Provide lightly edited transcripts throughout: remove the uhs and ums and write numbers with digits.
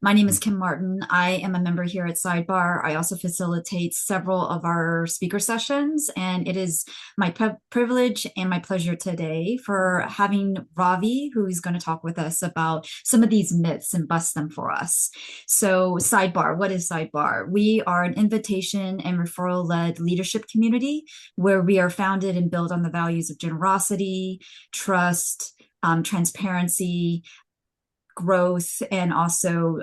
My name is Kim Martin. I am a member here at Sidebar. I also facilitate several of our speaker sessions, and it is my privilege and my pleasure today for having Ravi, who's going to talk with us about some of these myths and bust them for us. So, Sidebar, what is Sidebar? We are an invitation and referral led leadership community where we are founded and built on the values of generosity, trust, transparency, growth, and also,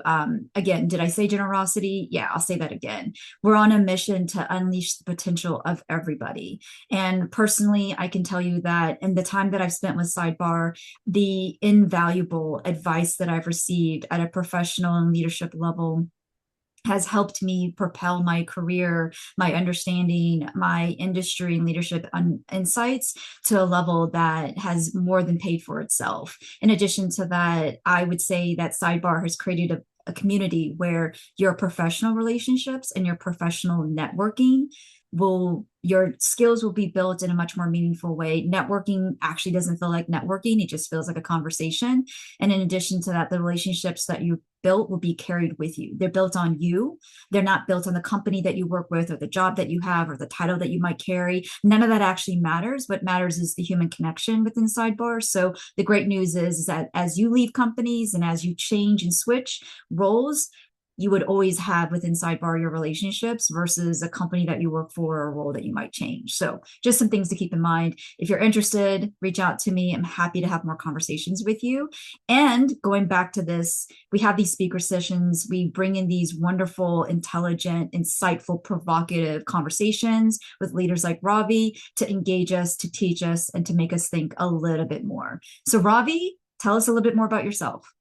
again, did I say generosity? Yeah, I'll say that again. We're on a mission to unleash the potential of everybody. And personally, I can tell you that in the time that I've spent with Sidebar, the invaluable advice that I've received at a professional and leadership level has helped me propel my career, my understanding, my industry and leadership insights to a level that has more than paid for itself. In addition to that, I would say that Sidebar has created a community where your professional relationships and your professional networking your skills will be built in a much more meaningful way. Networking actually doesn't feel like networking. It just feels like a conversation. And in addition to that, the relationships that you built will be carried with you. They're built on you. They're not built on the company that you work with or the job that you have or the title that you might carry. None of that actually matters. What matters is the human connection within Sidebar. So the great news is that as you leave companies and as you change and switch roles, you would always have within Sidebar your relationships versus a company that you work for or a role that you might change. So just some things to keep in mind. If you're interested, reach out to me. I'm happy to have more conversations with you. And going back to this, we have these speaker sessions. We bring in these wonderful, intelligent, insightful, provocative conversations with leaders like Ravi to engage us, to teach us, and to make us think a little bit more. So Ravi, tell us a little bit more about yourself.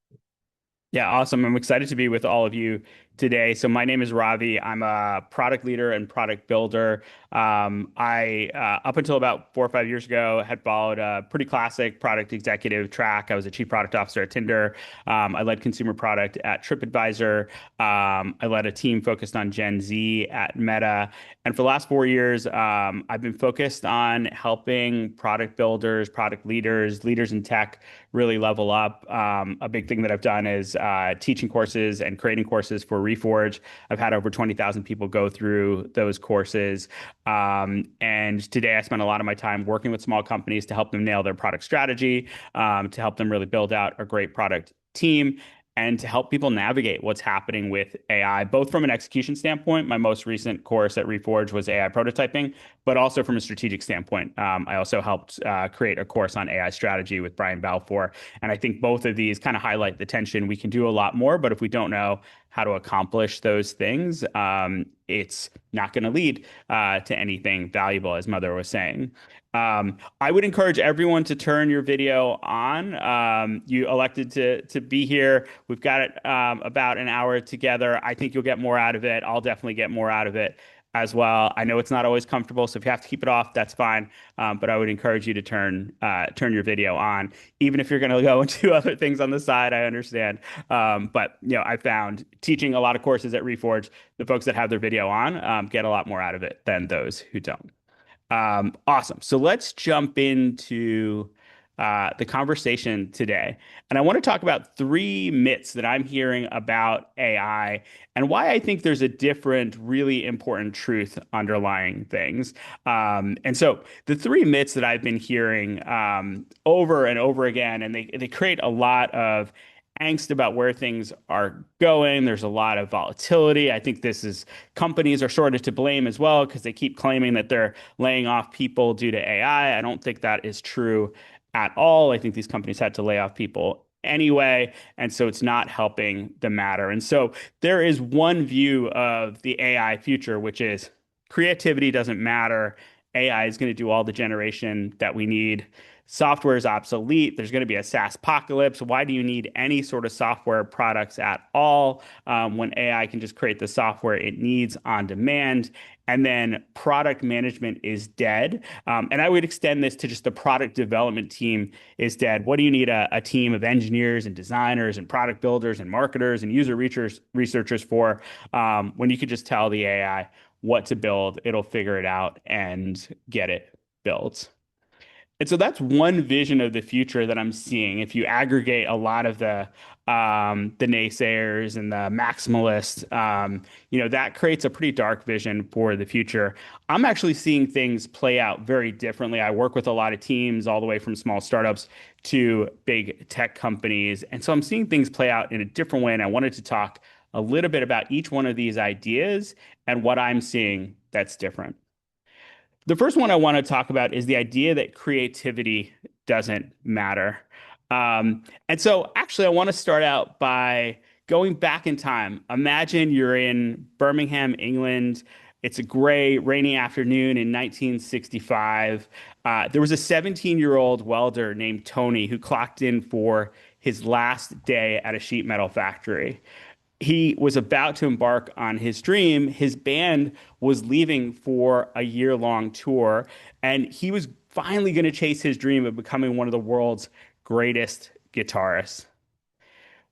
Yeah, awesome. I'm excited to be with all of you today. So my name is Ravi. I'm a product leader and product builder. Up until about 4 or 5 years ago, had followed a pretty classic product executive track. I was a chief product officer at Tinder. I led consumer product at TripAdvisor. I led a team focused on Gen Z at Meta. And for the last 4 years, I've been focused on helping product builders, product leaders, leaders in tech really level up. A big thing that I've done is teaching courses and creating courses for Reforge. I've had over 20,000 people go through those courses. And today I spend a lot of my time working with small companies to help them nail their product strategy, to help them really build out a great product team, and to help people navigate what's happening with AI, both from an execution standpoint. My most recent course at Reforge was AI prototyping, but also from a strategic standpoint. I also helped create a course on AI strategy with Brian Balfour. And I think both of these kind of highlight the tension. We can do a lot more, but if we don't know how to accomplish those things, it's not going to lead to anything valuable, as Mother was saying. I would encourage everyone to turn your video on. You elected to be here. We've got it about an hour together. I think you'll get more out of it. I'll definitely get more out of it as well. I know it's not always comfortable, so if you have to keep it off, that's fine. But I would encourage you to turn your video on, even if you're going to go and do other things on the side. I understand. But I found teaching a lot of courses at Reforge, the folks that have their video on get a lot more out of it than those who don't. Awesome. So let's jump into the conversation today. And I want to talk about three myths that I'm hearing about AI and why I think there's a different, really important truth underlying things. And so the three myths that I've been hearing over and over again, and they create a lot of angst about where things are going. There's a lot of volatility. I think this is companies are sort of to blame as well because they keep claiming that they're laying off people due to AI. I don't think that is true at all. I think these companies had to lay off people anyway, and so it's not helping the matter. And so there is one view of the AI future, which is creativity doesn't matter. AI is going to do all the generation that we need. Software is obsolete. There's going to be a SaaS apocalypse. Why do you need any sort of software products at all when AI can just create the software it needs on demand? And then product management is dead. And I would extend this to just the product development team is dead. What do you need a team of engineers and designers and product builders and marketers and user researchers for when you could just tell the AI what to build, it'll figure it out and get it built. And so that's one vision of the future that I'm seeing. If you aggregate a lot of the naysayers and the maximalists, that creates a pretty dark vision for the future. I'm actually seeing things play out very differently. I work with a lot of teams, all the way from small startups to big tech companies, and so I'm seeing things play out in a different way. And I wanted to talk a little bit about each one of these ideas and what I'm seeing that's different. The first one I want to talk about is the idea that creativity doesn't matter. And so, actually, I want to start out by going back in time. Imagine you're in Birmingham, England. It's a gray, rainy afternoon in 1965. There was a 17-year-old welder named Tony who clocked in for his last day at a sheet metal factory. He was about to embark on his dream. His band was leaving for a year-long tour, and he was finally going to chase his dream of becoming one of the world's greatest guitarists.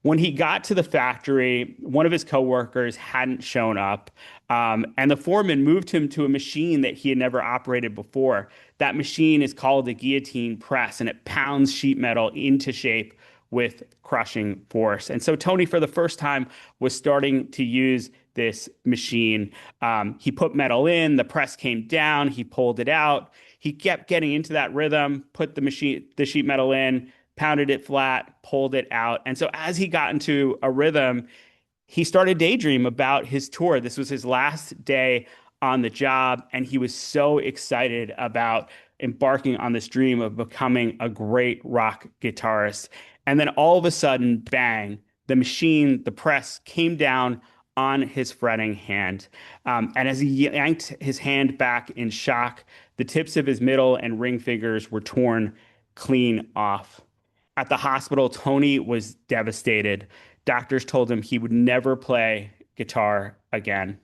When he got to the factory, one of his coworkers hadn't shown up, and the foreman moved him to a machine that he had never operated before. That machine is called a guillotine press, and it pounds sheet metal into shape with crushing force. And so Tony, for the first time, was starting to use this machine. He put metal in, the press came down, he pulled it out. He kept getting into that rhythm, put the sheet metal in, pounded it flat, pulled it out. And so as he got into a rhythm, he started daydream about his tour. This was his last day on the job, and he was so excited about embarking on this dream of becoming a great rock guitarist. And then all of a sudden, bang, the machine, the press came down on his fretting hand. And as he yanked his hand back in shock, the tips of his middle and ring fingers were torn clean off. At the hospital, Tony was devastated. Doctors told him he would never play guitar again.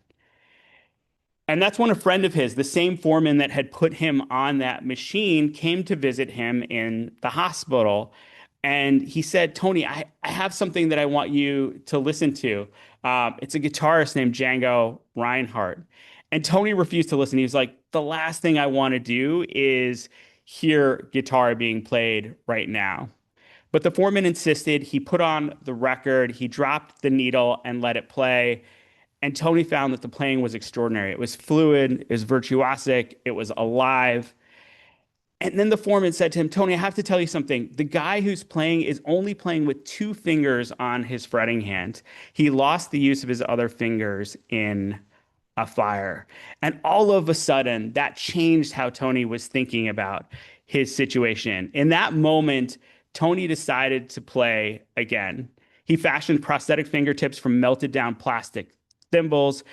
And that's when a friend of his, the same foreman that had put him on that machine, came to visit him in the hospital. And he said, Tony, I have something that I want you to listen to. It's a guitarist named Django Reinhardt. And Tony refused to listen. He was like, the last thing I want to do is hear guitar being played right now. But the foreman insisted. He put on the record, he dropped the needle and let it play. And Tony found that the playing was extraordinary. It was fluid, it was virtuosic, it was alive. And then the foreman said to him, Tony, I have to tell you something. The guy who's playing is only playing with two fingers on his fretting hand. He lost the use of his other fingers in a fire. And all of a sudden, that changed how Tony was thinking about his situation. In that moment, Tony decided to play again. He fashioned prosthetic fingertips from melted down plastic thimbles.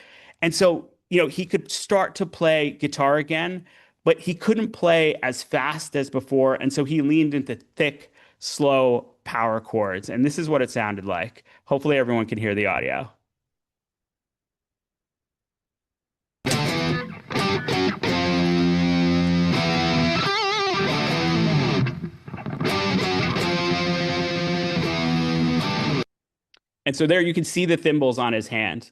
And so, he could start to play guitar again, but he couldn't play as fast as before. And so he leaned into thick, slow power chords. And this is what it sounded like. Hopefully, everyone can hear the audio. And so there you can see the thimbles on his hand.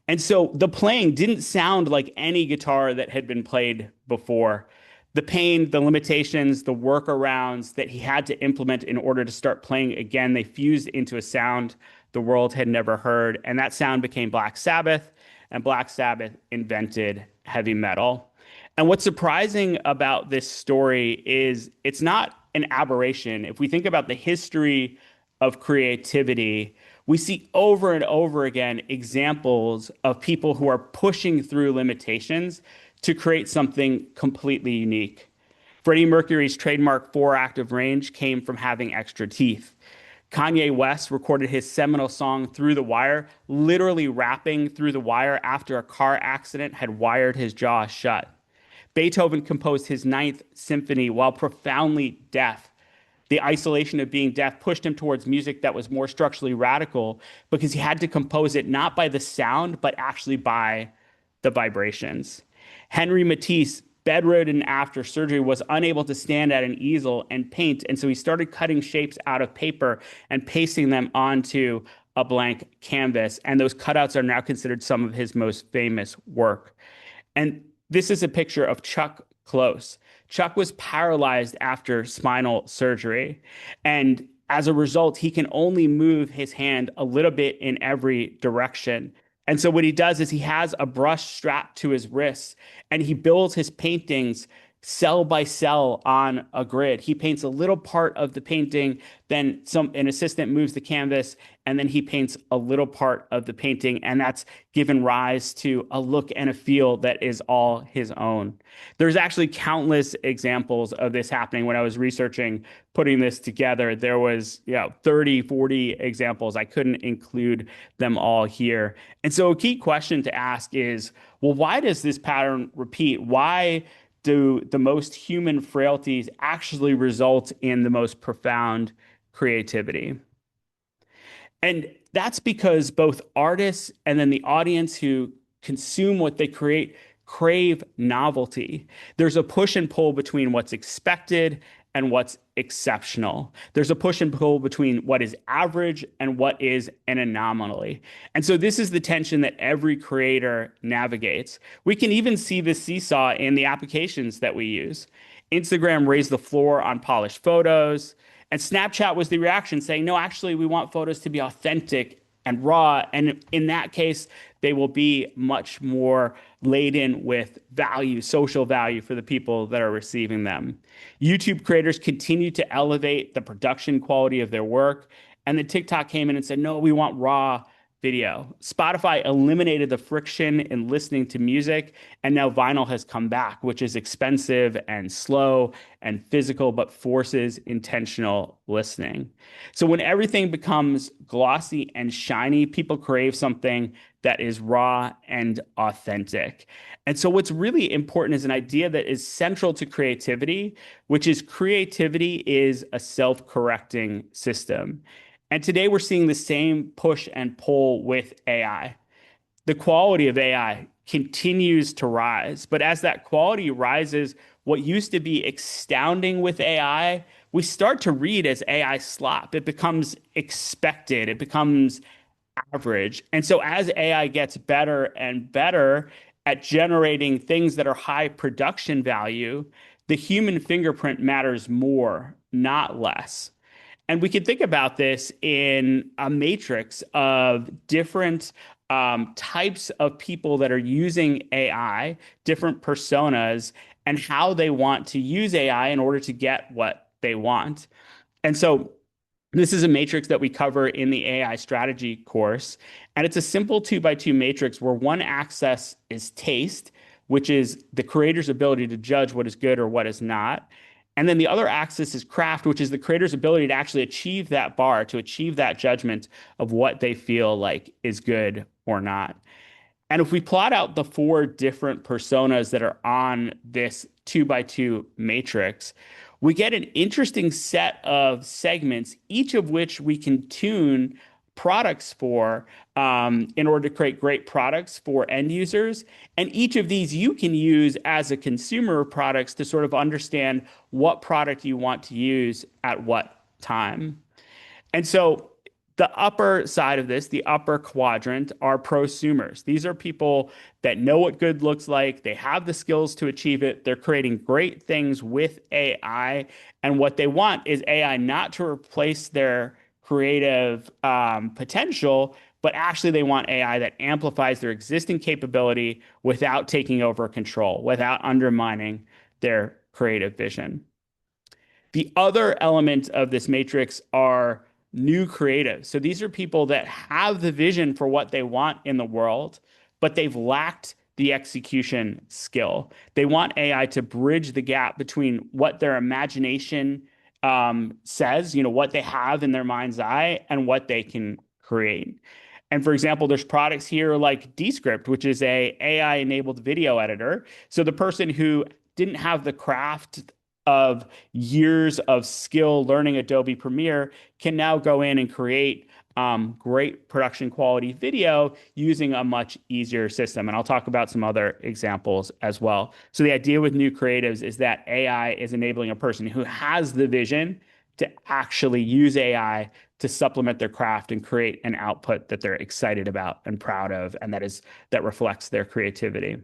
And so the playing didn't sound like any guitar that had been played before. The pain, the limitations, the workarounds that he had to implement in order to start playing again, they fused into a sound the world had never heard. And that sound became Black Sabbath, and Black Sabbath invented heavy metal. And what's surprising about this story is it's not an aberration. If we think about the history of creativity, we see over and over again examples of people who are pushing through limitations to create something completely unique. Freddie Mercury's trademark four-octave range came from having extra teeth. Kanye West recorded his seminal song Through the Wire, literally rapping through the wire after a car accident had wired his jaw shut. Beethoven composed his Ninth Symphony while profoundly deaf. The isolation of being deaf pushed him towards music that was more structurally radical because he had to compose it not by the sound, but actually by the vibrations. Henry Matisse, bedridden after surgery, was unable to stand at an easel and paint, and so he started cutting shapes out of paper and pasting them onto a blank canvas. And those cutouts are now considered some of his most famous work. And this is a picture of Chuck Close. Chuck was paralyzed after spinal surgery. And as a result, he can only move his hand a little bit in every direction. And so what he does is he has a brush strapped to his wrist and he builds his paintings cell by cell on a grid. He paints a little part of the painting, then an assistant moves the canvas, and then he paints a little part of the painting, and that's given rise to a look and a feel that is all his own. There's actually countless examples of this happening. When I was researching, putting this together, there was 30, 40 examples. I couldn't include them all here. And so a key question to ask is, well, why does this pattern repeat? Why do the most human frailties actually result in the most profound creativity? And that's because both artists and then the audience who consume what they create crave novelty. There's a push and pull between what's expected and what's exceptional. There's a push and pull between what is average and what is an anomaly. And so this is the tension that every creator navigates. We can even see this seesaw in the applications that we use. Instagram raised the floor on polished photos, and Snapchat was the reaction saying, no, actually, we want photos to be authentic and raw. And in that case, they will be much more laden with value, social value for the people that are receiving them. YouTube creators continue to elevate the production quality of their work. And then TikTok came in and said, no, we want raw video. Spotify eliminated the friction in listening to music, and now vinyl has come back, which is expensive and slow and physical, but forces intentional listening. So when everything becomes glossy and shiny, people crave something that is raw and authentic. And so what's really important is an idea that is central to creativity, which is creativity is a self-correcting system. And today we're seeing the same push and pull with AI. The quality of AI continues to rise, but as that quality rises, what used to be astounding with AI, we start to read as AI slop. It becomes expected, it becomes average. And so as AI gets better and better at generating things that are high production value, the human fingerprint matters more, not less. And we can think about this in a matrix of different types of people that are using AI, different personas, and how they want to use AI in order to get what they want. And so this is a matrix that we cover in the AI strategy course. And it's a simple 2x2 matrix where one axis is taste, which is the creator's ability to judge what is good or what is not. And then the other axis is craft, which is the creator's ability to actually achieve that bar, to achieve that judgment of what they feel like is good or not. And if we plot out the four different personas that are on this 2x2 matrix, we get an interesting set of segments, each of which we can tune products for in order to create great products for end users. And each of these you can use as a consumer of products to sort of understand what product you want to use at what time. And so the upper side of this, the upper quadrant, are prosumers. These are people that know what good looks like. They have the skills to achieve it. They're creating great things with AI. And what they want is AI not to replace their creative potential, but actually they want AI that amplifies their existing capability without taking over control, without undermining their creative vision. The other element of this matrix are new creatives. So these are people that have the vision for what they want in the world, but they've lacked the execution skill. They want AI to bridge the gap between what their imagination says, what they have in their mind's eye, and what they can create. And for example, there's products here like Descript, which is a AI-enabled video editor. So the person who didn't have the craft of years of skill learning Adobe Premiere can now go in and create great production quality video using a much easier system. And I'll talk about some other examples as well. So the idea with new creatives is that AI is enabling a person who has the vision to actually use AI to supplement their craft and create an output that they're excited about and proud of, and that reflects their creativity.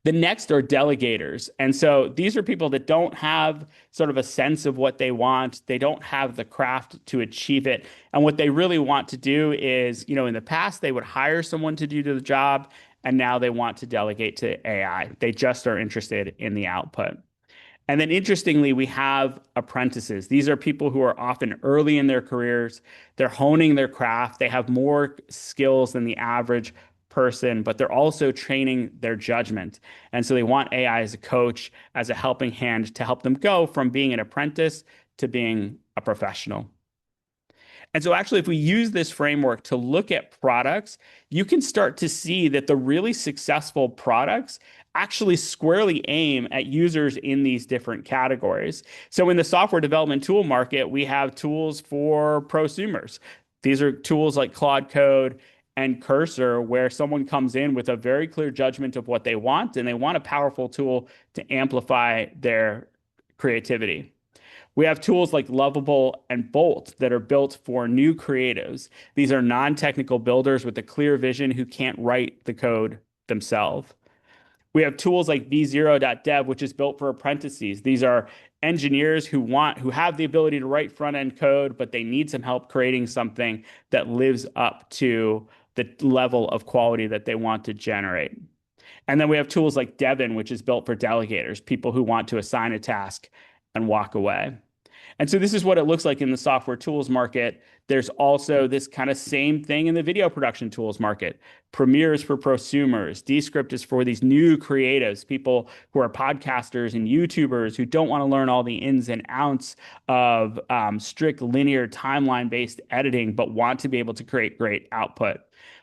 The next are delegators. And so these are people that don't have sort of a sense of what they want. They don't have the craft to achieve it. And what they really want to do is, in the past, they would hire someone to do the job, and now they want to delegate to AI. They just are interested in the output. And then interestingly, we have apprentices. These are people who are often early in their careers. They're honing their craft. They have more skills than the average person, but they're also training their judgment. And so they want AI as a coach, as a helping hand to help them go from being an apprentice to being a professional. And so, actually, if we use this framework to look at products, you can start to see that the really successful products actually squarely aim at users in these different categories. So, in the software development tool market, we have tools for prosumers. These are tools like Claude Code and Cursor, where someone comes in with a very clear judgment of what they want, and they want a powerful tool to amplify their creativity. We have tools like Lovable and Bolt that are built for new creatives. These are non-technical builders with a clear vision who can't write the code themselves. We have tools like v0.dev, which is built for apprentices. These are engineers who have the ability to write front-end code, but they need some help creating something that lives up to the level of quality that they want to generate. And then we have tools like Devin, which is built for delegators, people who want to assign a task and walk away. And so this is what it looks like in the software tools market. There's also this kind of same thing in the video production tools market. Premiere is for prosumers. Descript is for these new creatives, people who are podcasters and YouTubers who don't want to learn all the ins and outs of strict linear timeline-based editing, but want to be able to create great output.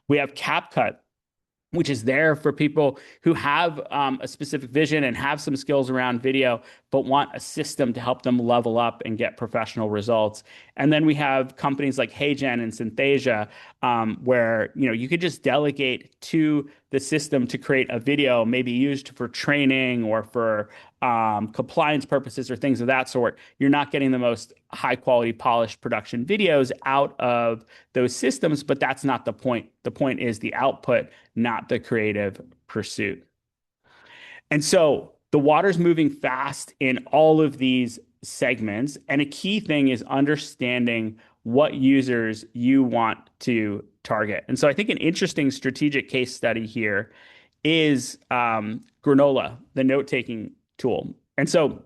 We have CapCut, which is there for people who have a specific vision and have some skills around video, but want a system to help them level up and get professional results. And then we have companies like HeyGen and Synthesia, where you could just delegate to the system to create a video, maybe used for training or for compliance purposes or things of that sort. You're not getting the most high quality polished production videos out of those systems, but that's not the point. The point is the output, not the creative pursuit. And so the water's moving fast in all of these segments. And a key thing is understanding what users you want to target. And so I think an interesting strategic case study here is Granola, the note-taking tool. And so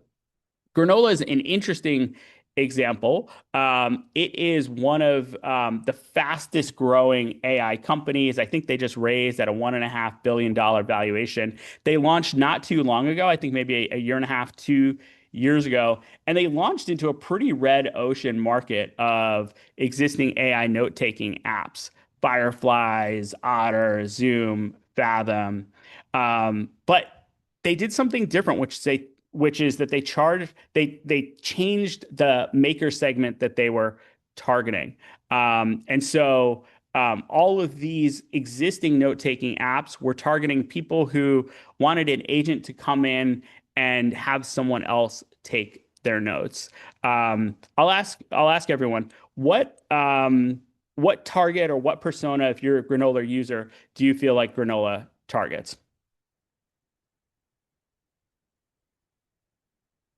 Granola is an interesting example. It is one of the fastest growing AI companies. I think they just raised at a $1.5 billion valuation. They launched not too long ago, I think maybe a year and a half, 2 years ago, and they launched into a pretty red ocean market of existing AI note-taking apps, Fireflies, Otter, Zoom, Fathom. But they did something different, which is that they changed the maker segment that they were targeting. And so all of these existing note-taking apps were targeting people who wanted an agent to come in and have someone else take their notes. I'll ask everyone what target or what persona, if you're a Granola user, do you feel like Granola targets?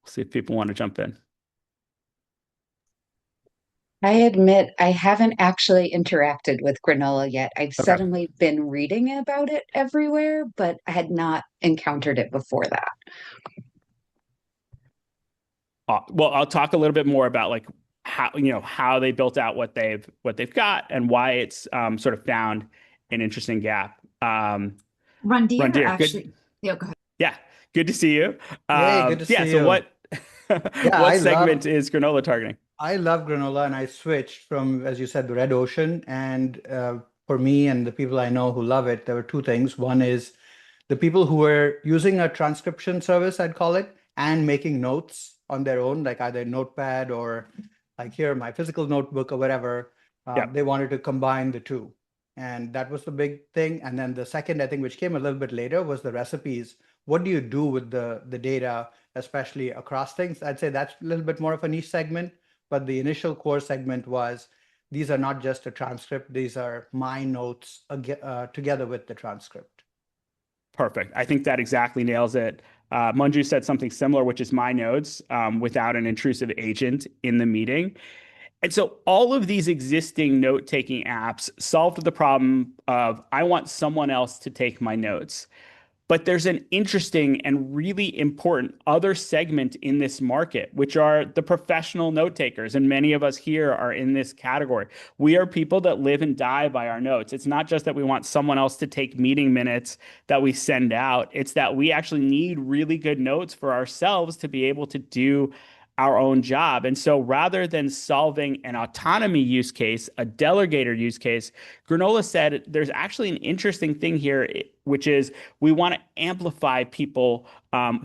See if people want to jump in. I admit I haven't actually interacted with granola yet. I've Okay. suddenly been reading about it everywhere, but I had not encountered it before that. Well, I'll talk a little bit more about like how they built out what they've got and why it's sort of found an interesting gap. Randir Randir, actually, good. yeah, go ahead. Yeah, good to see you. Hey, good to Yeah, see so you. what Yeah, what segment is granola targeting? I love granola, and I switched from, as you said, the red ocean. And for me and the people I know who love it, there were two things. One is the people who were using a transcription service, I'd call it, and making notes on their own, like either Notepad or like here, my physical notebook or whatever. Yeah. They wanted to combine the two. And that was the big thing. And then the second, I think, which came a little bit later, was the recipes. What do you do with the data, especially across things? I'd say that's a little bit more of a niche segment. But the initial core segment was these are not just a transcript, these are my notes together with the transcript. Perfect. I think that exactly nails it. Manju said something similar, which is my notes without an intrusive agent in the meeting. And so all of these existing note-taking apps solved the problem of I want someone else to take my notes. But there's an interesting and really important other segment in this market, which are the professional note takers. And many of us here are in this category. We are people that live and die by our notes. It's not just that we want someone else to take meeting minutes that we send out, it's that we actually need really good notes for ourselves to be able to do our own job. And so rather than solving an autonomy use case, a delegator use case, Granola said there's actually an interesting thing here, which is we want to amplify people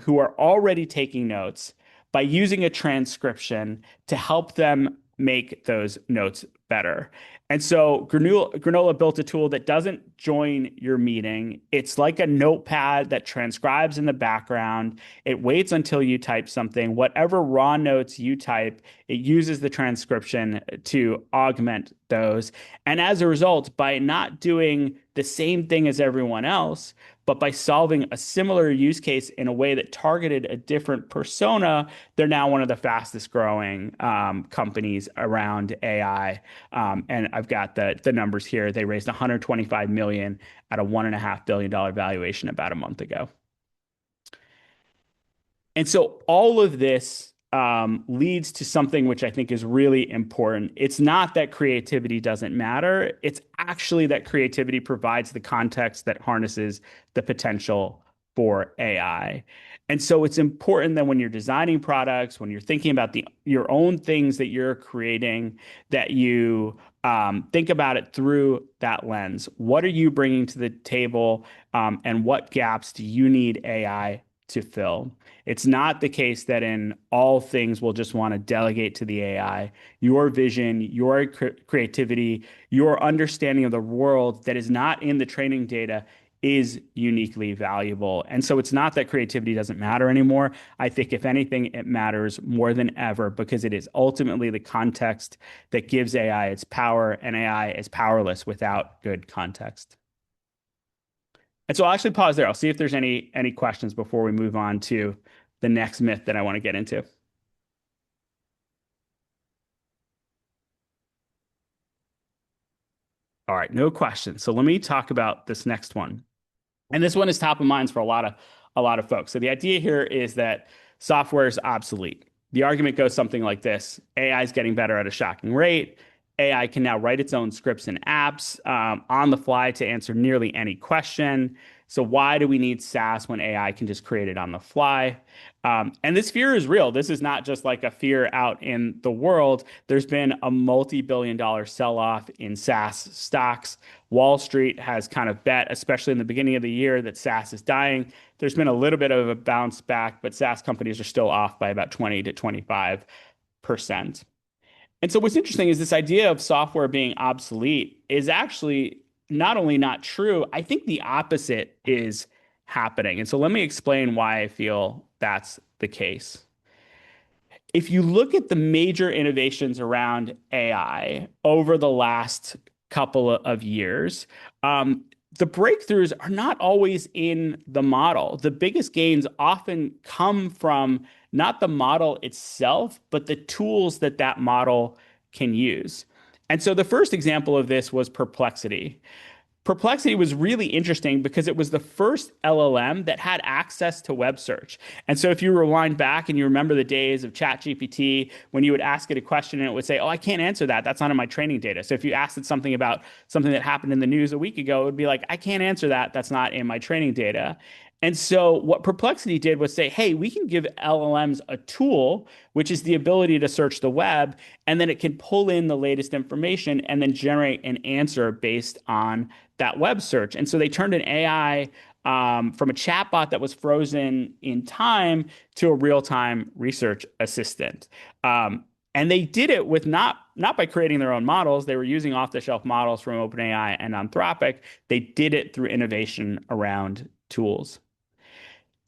who are already taking notes by using a transcription to help them make those notes better. And so Granola built a tool that doesn't join your meeting. It's like a notepad that transcribes in the background. It waits until you type something. Whatever raw notes you type, it uses the transcription to augment those. And as a result, by not doing the same thing as everyone else, but by solving a similar use case in a way that targeted a different persona, they're now one of the fastest growing companies around AI. And I've got the numbers here. They raised 125 million at a $1.5 billion valuation about a month ago. And so all of this leads to something which I think is really important. It's not that creativity doesn't matter. It's actually that creativity provides the context that harnesses the potential for AI. And so it's important that when you're designing products, when you're thinking about your own things that you're creating, that you think about it through that lens. What are you bringing to the table, and what gaps do you need AI to fill? It's not the case that in all things we'll just want to delegate to the AI. Your vision, your creativity, your understanding of the world that is not in the training data is uniquely valuable. And so it's not that creativity doesn't matter anymore. I think if anything, it matters more than ever because it is ultimately the context that gives AI its power, and AI is powerless without good context. And so I'll actually pause there. I'll see if there's any questions before we move on to the next myth that I want to get into. All right, no questions. So let me talk about this next one. And this one is top of mind for a lot of folks. So the idea here is that software is obsolete. The argument goes something like this: AI is getting better at a shocking rate. AI can now write its own scripts and apps on the fly to answer nearly any question. So why do we need SaaS when AI can just create it on the fly? And this fear is real. This is not just like a fear out in the world. There's been a multi-billion-dollar sell-off in SaaS stocks. Wall Street has kind of bet, especially in the beginning of the year, that SaaS is dying. There's been a little bit of a bounce back, but SaaS companies are still off by about 20 to 25%. And so what's interesting is this idea of software being obsolete is actually not only not true, I think the opposite is happening. And so let me explain why I feel that's the case. If you look at the major innovations around AI over the last couple of years, the breakthroughs are not always in the model. The biggest gains often come from not the model itself, but the tools that that model can use. And so the first example of this was Perplexity. Perplexity was really interesting because it was the first LLM that had access to web search. And so if you rewind back and you remember the days of ChatGPT, when you would ask it a question and it would say, oh, I can't answer that. That's not in my training data. So if you asked it something about something that happened in the news a week ago, it would be like, I can't answer that. That's not in my training data. And so what Perplexity did was say, hey, we can give LLMs a tool, which is the ability to search the web, and then it can pull in the latest information and then generate an answer based on that web search. And so they turned an AI from a chatbot that was frozen in time to a real-time research assistant. And they did it with not by creating their own models. They were using off-the-shelf models from OpenAI and Anthropic. They did it through innovation around tools.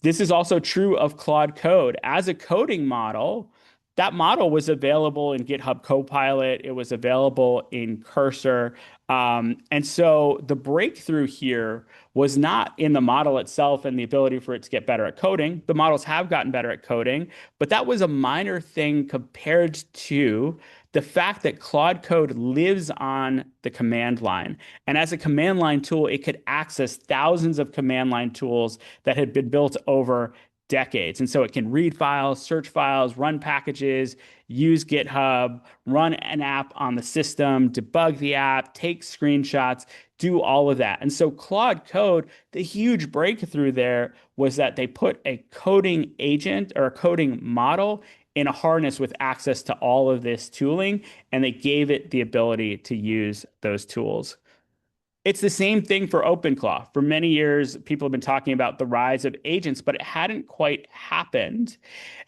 This is also true of Claude Code. As a coding model, that model was available in GitHub Copilot. It was available in Cursor. And so the breakthrough here was not in the model itself and the ability for it to get better at coding. The models have gotten better at coding, but that was a minor thing compared to the fact that Claude Code lives on the command line. And as a command line tool, it could access thousands of command line tools that had been built over decades. And so it can read files, search files, run packages, use GitHub, run an app on the system, debug the app, take screenshots, do all of that. And so Claude Code, the huge breakthrough there was that they put a coding agent or a coding model in a harness with access to all of this tooling, and they gave it the ability to use those tools. It's the same thing for OpenClaw. For many years, people have been talking about the rise of agents, but it hadn't quite happened.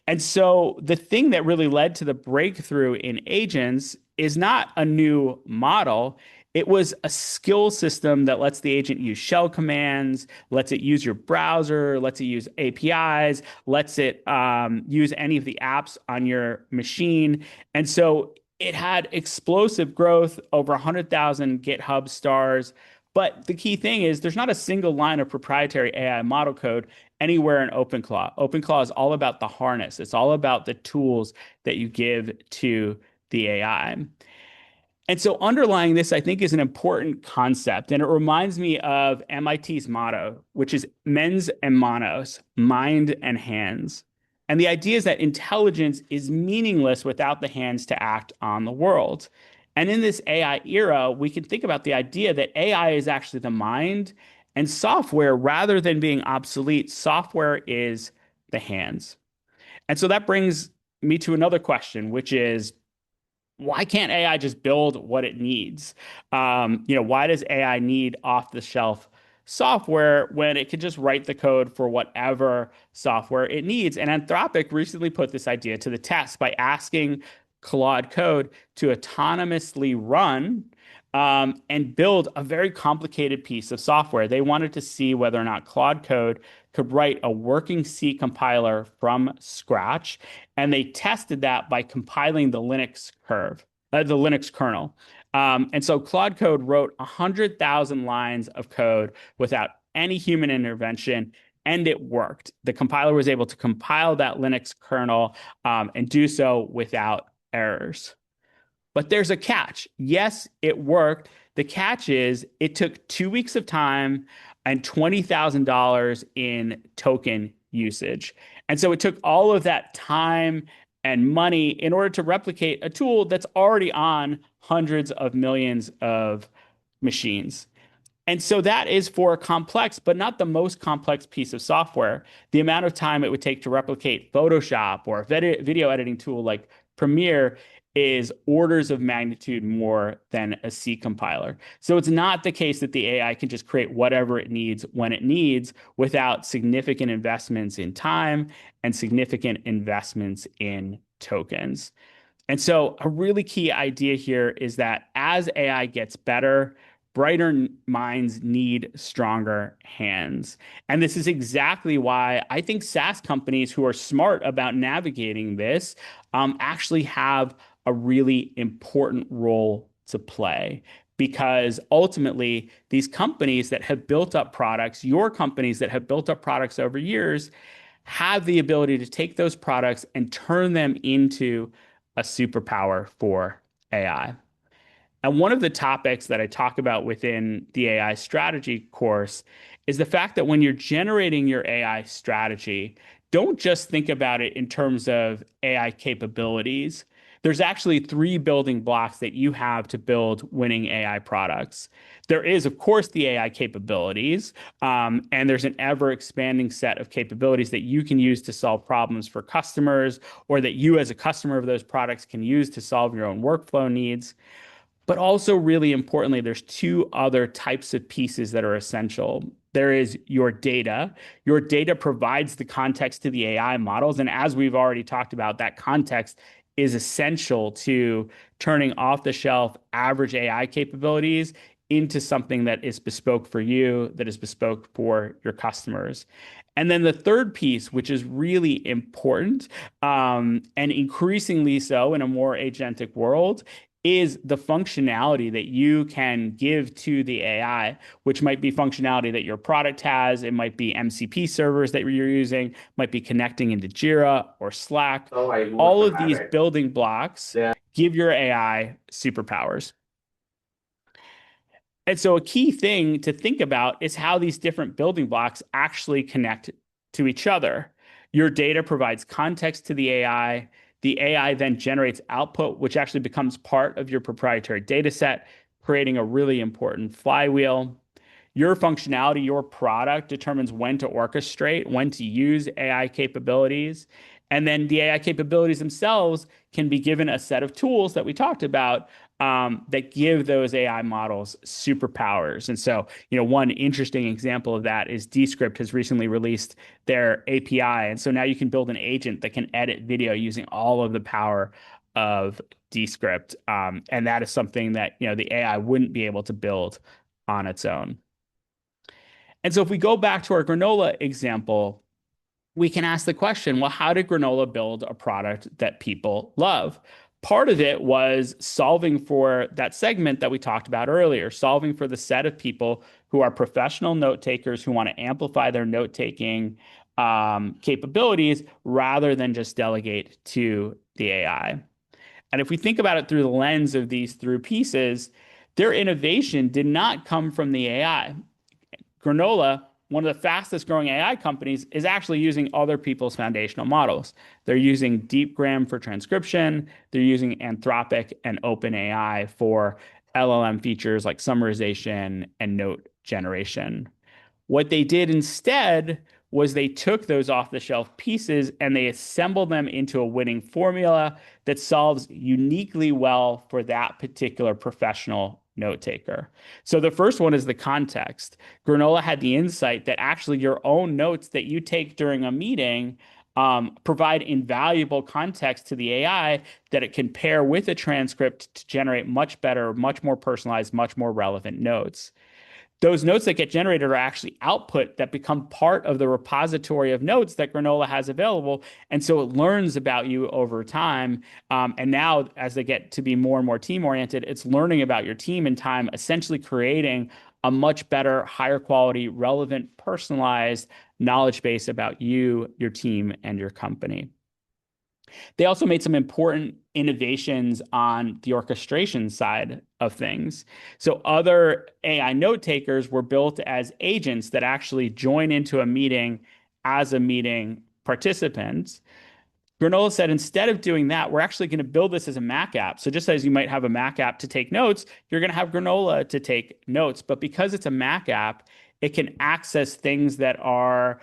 And so the thing that really led to the breakthrough in agents is not a new model. It was a skill system that lets the agent use shell commands, lets it use your browser, lets it use APIs, lets it use any of the apps on your machine. And so it had explosive growth, over 100,000 GitHub stars. But the key thing is there's not a single line of proprietary AI model code anywhere in OpenClaw. OpenClaw is all about the harness. It's all about the tools that you give to the AI. And so underlying this, I think, is an important concept. And it reminds me of MIT's motto, which is mens and manos, mind and hands. And the idea is that intelligence is meaningless without the hands to act on the world. And in this AI era, we can think about the idea that AI is actually the mind, and software, rather than being obsolete, software is the hands. And so that brings me to another question, which is, why can't AI just build what it needs? Why does AI need off-the-shelf software when it could just write the code for whatever software it needs? And Anthropic recently put this idea to the test by asking Claude Code to autonomously run and build a very complicated piece of software. They wanted to see whether or not Claude Code could write a working C compiler from scratch, and they tested that by compiling the Linux kernel. And so Claude Code wrote 100,000 lines of code without any human intervention, and it worked. The compiler was able to compile that Linux kernel and do so without errors. But there's a catch. Yes, it worked. The catch is it took 2 weeks of time and $20,000 in token usage. And so it took all of that time and money in order to replicate a tool that's already on hundreds of millions of machines. And so that is for a complex, but not the most complex piece of software. The amount of time it would take to replicate Photoshop or a video editing tool like Premiere is orders of magnitude more than a C compiler. So it's not the case that the AI can just create whatever it needs when it needs without significant investments in time and significant investments in tokens. And so a really key idea here is that as AI gets better, brighter minds need stronger hands. And this is exactly why I think SaaS companies who are smart about navigating this actually have a really important role to play. Because ultimately, these companies that have built up products, your companies that have built up products over years, have the ability to take those products and turn them into a superpower for AI. And one of the topics that I talk about within the AI strategy course is the fact that when you're generating your AI strategy, don't just think about it in terms of AI capabilities. There's actually 3 building blocks that you have to build winning AI products. There is, of course, the AI capabilities, and there's an ever-expanding set of capabilities that you can use to solve problems for customers, or that you as a customer of those products can use to solve your own workflow needs. But also, really importantly, there's 2 other types of pieces that are essential. There is your data. Your data provides the context to the AI models. And as we've already talked about, that context is essential to turning off-the-shelf average AI capabilities into something that is bespoke for you, that is bespoke for your customers. And then the third piece, which is really important, and increasingly so in a more agentic world, is the functionality that you can give to the AI, which might be functionality that your product has. It might be MCP servers that you're using, might be connecting into Jira or Slack. All of these building blocks give your AI superpowers. And so a key thing to think about is how these different building blocks actually connect to each other. Your data provides context to the AI. The AI then generates output, which actually becomes part of your proprietary data set, creating a really important flywheel. Your functionality, your product determines when to orchestrate, when to use AI capabilities. And then the AI capabilities themselves can be given a set of tools that we talked about that give those AI models superpowers. And so, one interesting example of that is Descript has recently released their API. And so now you can build an agent that can edit video using all of the power of Descript. And that is something that, the AI wouldn't be able to build on its own. And so if we go back to our granola example, we can ask the question, well, how did granola build a product that people love? Part of it was solving for that segment that we talked about earlier, solving for the set of people who are professional note takers who want to amplify their note taking capabilities rather than just delegate to the AI. And if we think about it through the lens of these three pieces, their innovation did not come from the AI. Granola, one of the fastest growing AI companies, is actually using other people's foundational models. They're using DeepGram for transcription. They're using Anthropic and OpenAI for LLM features like summarization and note generation. What they did instead was they took those off-the-shelf pieces and they assembled them into a winning formula that solves uniquely well for that particular professional note taker. So the first one is the context. Granola had the insight that actually your own notes that you take during a meeting provide invaluable context to the AI that it can pair with a transcript to generate much better, much more personalized, much more relevant notes. Those notes that get generated are actually output that become part of the repository of notes that Granola has available. And so it learns about you over time. And now, as they get to be more and more team-oriented, it's learning about your team in time, essentially creating a much better, higher quality, relevant, personalized knowledge base about you, your team, and your company. They also made some important innovations on the orchestration side of things. So other AI note takers were built as agents that actually join into a meeting as a meeting participant. Granola said, instead of doing that, we're actually going to build this as a Mac app. So just as you might have a Mac app to take notes, you're going to have Granola to take notes. But because it's a Mac app, it can access things that are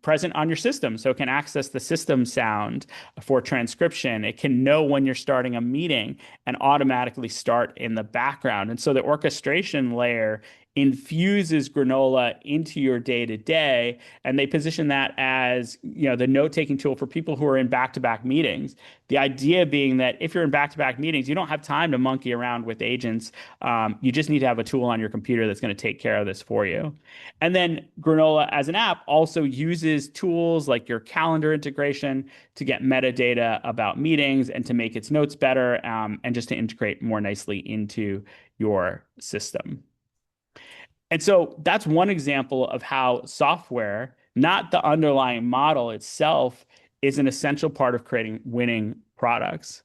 present on your system. So it can access the system sound for transcription. It can know when you're starting a meeting and automatically start in the background. And so the orchestration layer infuses Granola into your day-to-day, and they position that as, the note-taking tool for people who are in back-to-back meetings. The idea being that if you're in back-to-back meetings, you don't have time to monkey around with agents. You just need to have a tool on your computer that's going to take care of this for you. And then Granola as an app also uses tools like your calendar integration to get metadata about meetings and to make its notes better, and just to integrate more nicely into your system. And so that's one example of how software, not the underlying model itself, is an essential part of creating winning products.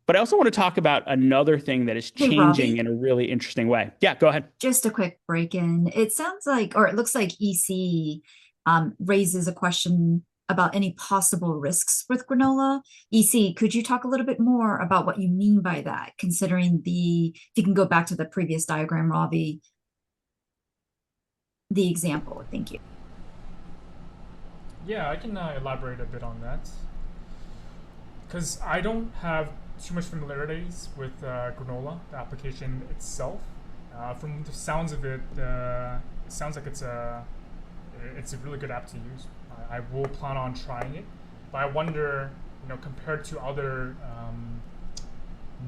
But I also want to talk about another thing that is Hey, changing Ravi, in a really interesting way. Yeah, go ahead. just a quick break-in. It sounds like, or it looks like EC raises a question about any possible risks with granola. EC, could you talk a little bit more about what you mean by that, considering if you can go back to the previous diagram, Ravi, the example. Thank you. Yeah, I can elaborate a bit on that. Because I don't have too much familiarities with Granola, the application itself. From the sounds of it, it sounds like it's a really good app to use. I will plan on trying it, but I wonder, compared to other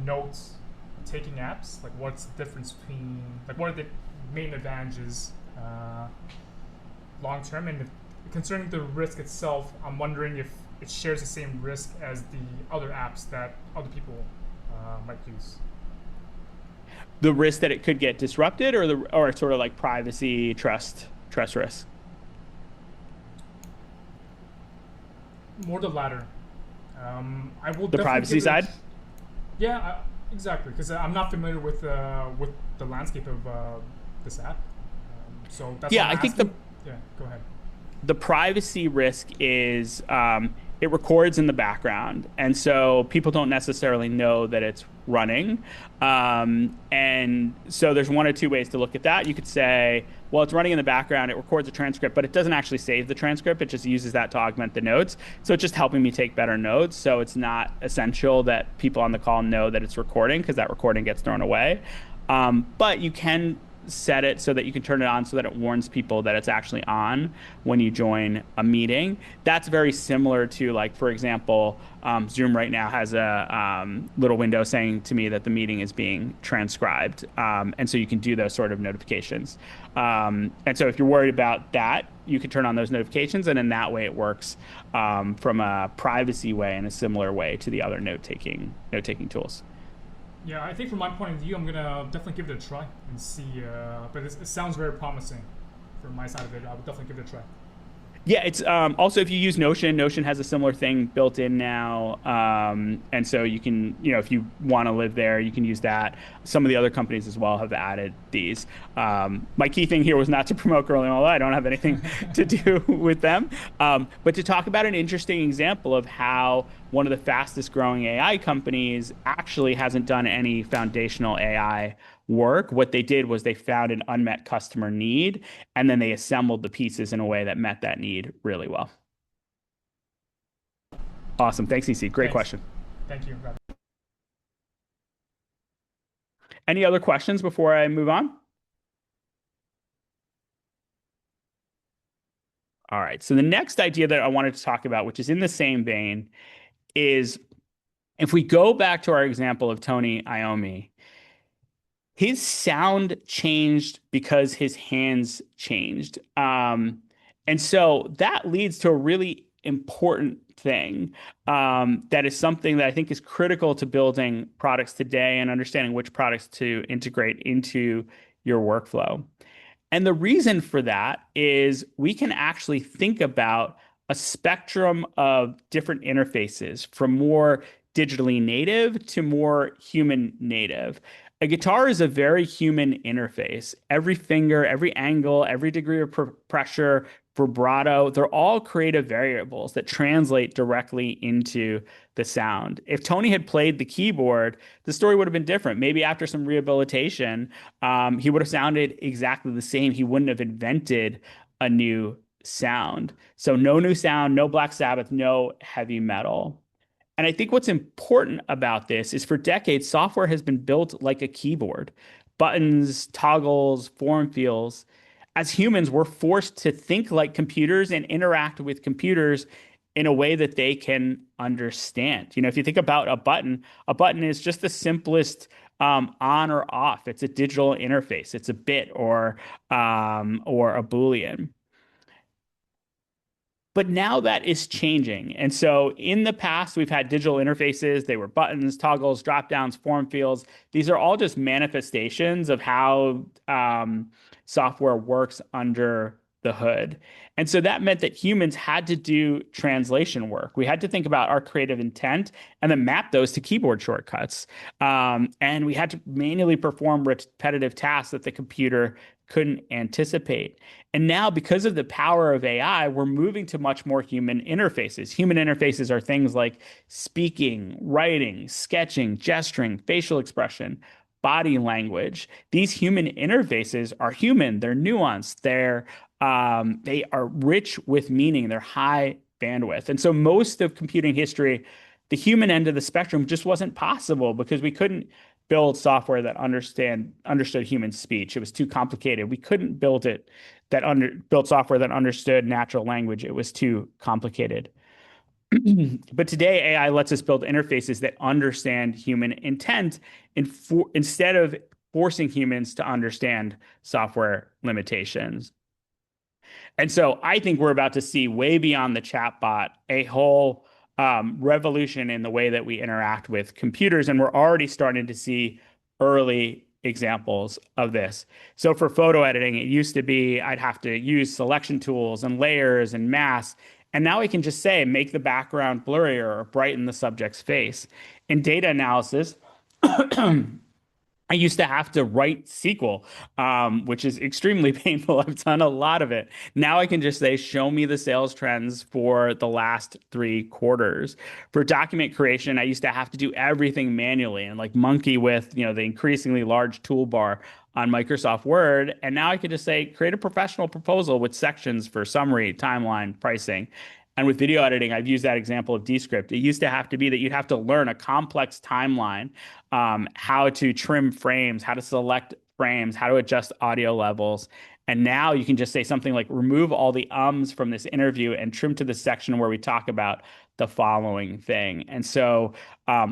notes taking apps? Like, what's the difference between, like, what are the main advantages long term? And concerning the risk itself, I'm wondering if it shares the same risk as the other apps that other people might use. The risk that it could get disrupted, or sort of like privacy, trust risk. More the latter. I will The definitely privacy give it side? Yeah, exactly. Because I'm not familiar with the landscape of this app. So that's Yeah, why I'm I think asking. Yeah, go ahead. the privacy risk is it records in the background, and so people don't necessarily know that it's running. And so there's one or two ways to look at that. You could say, well, it's running in the background, it records a transcript, but it doesn't actually save the transcript. It just uses that to augment the notes. So it's just helping me take better notes. So it's not essential that people on the call know that it's recording, because that recording gets thrown away. But you can set it so that you can turn it on so that it warns people that it's actually on when you join a meeting. That's very similar to, like, for example, Zoom right now has a little window saying to me that the meeting is being transcribed. And so you can do those sort of notifications. And so if you're worried about that, you can turn on those notifications. And in that way, it works from a privacy way in a similar way to the other note-taking tools. Yeah, I think from my point of view, I'm gonna definitely give it a try and see. But it sounds very promising from my side of it. I would definitely give it a try. Yeah, it's also, if you use Notion, Notion has a similar thing built in now. And so you can, if you want to live there, you can use that. Some of the other companies as well have added these. My key thing here was not to promote Growing. I don't have anything to do with them, but to talk about an interesting example of how one of the fastest growing AI companies actually hasn't done any foundational AI work. What they did was they found an unmet customer need, and then they assembled the pieces in a way that met that need really well. Awesome. Thanks, EC. Great question. Thank you, Ravi. Any other questions before I move on? All right. So the next idea that I wanted to talk about, which is in the same vein, is if we go back to our example of Tony Iommi, his sound changed because his hands changed. And so that leads to a really important thing that is something that I think is critical to building products today and understanding which products to integrate into your workflow. And the reason for that is we can actually think about a spectrum of different interfaces, from more digitally native to more human native. A guitar is a very human interface. Every finger, every angle, every degree of pressure, vibrato, they're all creative variables that translate directly into the sound. If Tony had played the keyboard, the story would have been different. Maybe after some rehabilitation, he would have sounded exactly the same. He wouldn't have invented a new sound. So no new sound, no Black Sabbath, no heavy metal. And I think what's important about this is, for decades, software has been built like a keyboard: buttons, toggles, form fields. As humans, we're forced to think like computers and interact with computers in a way that they can understand. If you think about a button is just the simplest on or off. It's a digital interface. It's a bit or a Boolean. But now that is changing. And so in the past, we've had digital interfaces. They were buttons, toggles, drop downs, form fields. These are all just manifestations of how software works under the hood. And so that meant that humans had to do translation work. We had to think about our creative intent and then map those to keyboard shortcuts. And we had to manually perform repetitive tasks that the computer couldn't anticipate. And now, because of the power of AI, we're moving to much more human interfaces. Human interfaces are things like speaking, writing, sketching, gesturing, facial expression, body language. These human interfaces are human. They're nuanced. They are rich with meaning. They're high bandwidth. And so most of computing history, the human end of the spectrum just wasn't possible because we couldn't build software that understood human speech. It was too complicated. We couldn't build software that understood natural language. It was too complicated. But today, AI lets us build interfaces that understand human intent instead of forcing humans to understand software limitations. And so I think we're about to see way beyond the chatbot a whole revolution in the way that we interact with computers. And we're already starting to see early examples of this. So for photo editing, it used to be I'd have to use selection tools and layers and masks. And now I can just say, make the background blurrier or brighten the subject's face. In data analysis, I used to have to write SQL, which is extremely painful. I've done a lot of it. Now I can just say, show me the sales trends for the last 3 quarters. For document creation, I used to have to do everything manually and like monkey with, the increasingly large toolbar on Microsoft Word. And now I could just say, create a professional proposal with sections for summary, timeline, pricing. And with video editing, I've used that example of Descript. It used to have to be that you'd have to learn a complex timeline, how to trim frames, how to select frames, how to adjust audio levels. And now you can just say something like remove all the ums from this interview and trim to the section where we talk about the following thing. And so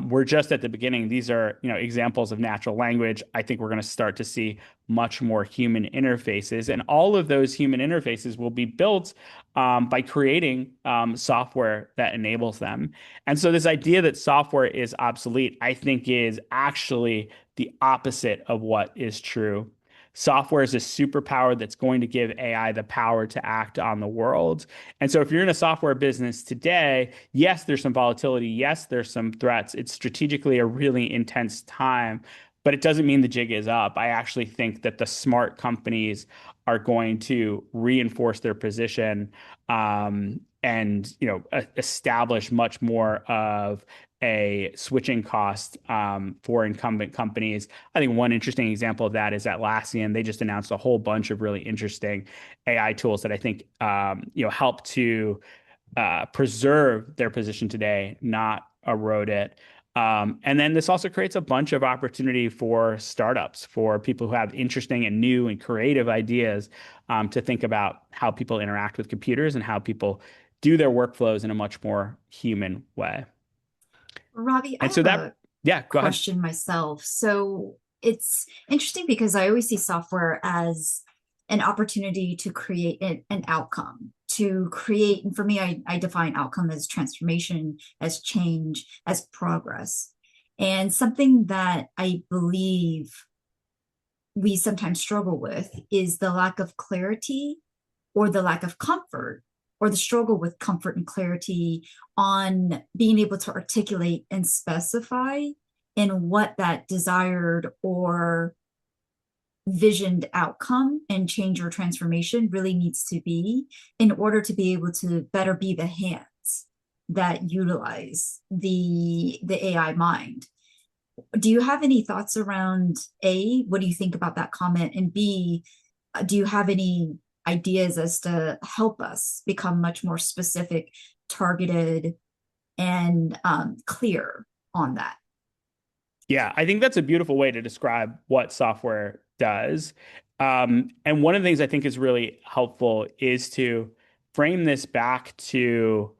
we're just at the beginning. These are, examples of natural language. I think we're going to start to see much more human interfaces, and all of those human interfaces will be built by creating software that enables them. And so this idea that software is obsolete, I think, is actually the opposite of what is true. Software is a superpower that's going to give AI the power to act on the world. And so if you're in a software business today, yes, there's some volatility. Yes, there's some threats. It's strategically a really intense time, but it doesn't mean the jig is up. I actually think that the smart companies are going to reinforce their position, and establish much more of a switching cost for incumbent companies. I think one interesting example of that is Atlassian. They just announced a whole bunch of really interesting AI tools that I think help to preserve their position today, not erode it. And then this also creates a bunch of opportunity for startups, for people who have interesting and new and creative ideas, to think about how people interact with computers and how people do their workflows in a much more human way. Ravi, I And so have a yeah, go ahead. question myself. So it's interesting because I always see software as an opportunity to create an outcome, to create, and for me, I define outcome as transformation, as change, as progress. And something that I believe we sometimes struggle with is the lack of clarity or the lack of comfort or the struggle with comfort and clarity on being able to articulate and specify in what that desired or visioned outcome and change or transformation really needs to be in order to be able to better be the hands that utilize the AI mind. Do you have any thoughts around A, what do you think about that comment? And B, do you have any ideas as to help us become much more specific, targeted, and clear on that? Yeah, I think that's a beautiful way to describe what software does. And one of the things I think is really helpful is to frame this back to